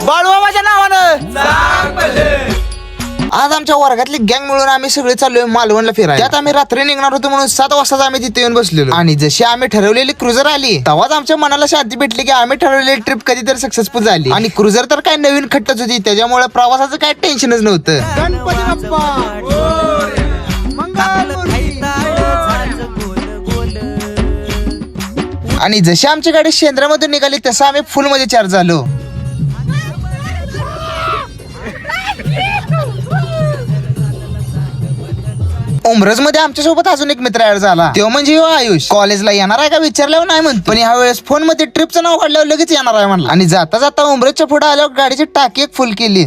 बाळूमामाच्या नावानं आज आमच्या वर्गातली गँग मिळून आम्ही सगळे चाललोय मालवणला फिरायला. त्यात आम्ही रात्री निघणार होतो म्हणून 7 वाजता आम्ही तिथे येऊन बसलेलो. आणि जशी आम्ही ठरवलेली क्रुझर आली तेव्हाच आमच्या मनाला शांती भेटली की आम्ही ठरवलेली ट्रिप कधीतरी सक्सेसफुल झाली. आणि क्रुझर तर काय नवीन खट्टच होती, त्याच्यामुळे प्रवासाचं काय टेन्शनच नव्हतं. गणपती आणि जशी आमची गाडी शेंद्रामधून निघाली तसं आम्ही फुल मध्ये चार्ज झालो. उमरज मध्ये आमच्या सोबत अजून एक मित्र ऍड झाला, तो म्हणजे आयुष. कॉलेजला येणार आहे का विचारल्यावर नाही म्हणतो, पण ह्या वेळेस फोन मध्ये ट्रिपचं नाव काढल्यावर लगेच येणार आहे म्हणला. आणि जाता जाता उमरजच्या पुढे आल्यावर गाडीची टाकी एक फुल केली.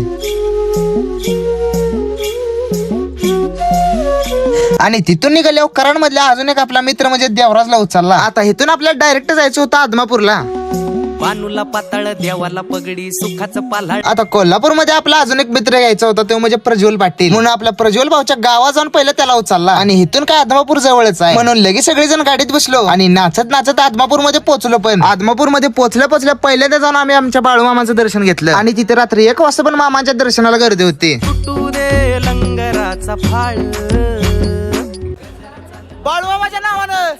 आणि तिथून निघाल्यावर कराड मधल्या अजून एक आपला मित्र म्हणजे देवराजला उचलला. आता इथून आपल्याला डायरेक्ट जायचं होतं आदमापूरला. बानूला पाताळ देवाला पगडी सुखाचं पाल्हाड. आता कोल्हापूर मध्ये आपला अजून एक मित्र यायचा होता, तो म्हणजे प्रज्वल पाटील. म्हणून आपल्या प्रज्वल भाऊच्या गावात जाऊन पहिला त्याला उचलला. आणि इथून काय आदमापूर जवळच आहे म्हणून लगेच सगळेजण गाडीत बसलो आणि नाचत नाचत आदमापूर मध्ये पोहोचलो. पण आदमापूर मध्ये पोहोचल्या पहिल्यांदा जाऊन आम्ही आमच्या बाळूमामाचं दर्शन घेतलं. आणि तिथे रात्री 1 वाजता पण मामाच्या दर्शनाला गर्दी होती. तुटू दे लंगराचा फाळ बाळूमामाच्या नावानं.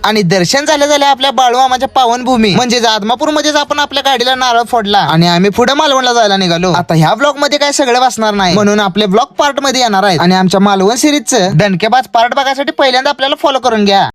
आणि दर्शन झाल्या आपल्या बाळूमामाच्या पावनभूमी म्हणजे आदमापूर मध्येच आपण आपल्या गाडीला नारळ फोडला आणि आम्ही पुढे मालवणला जायला निघालो. आता ह्या ब्लॉग मध्ये काय सगळं वाचणार नाही म्हणून आपले ब्लॉग पार्ट मध्ये येणार आहेत. आणि आमच्या मालवण सिरीजचं दणकेबाज पार्ट बघायसाठी पहिल्यांदा आपल्याला फॉलो करून घ्या.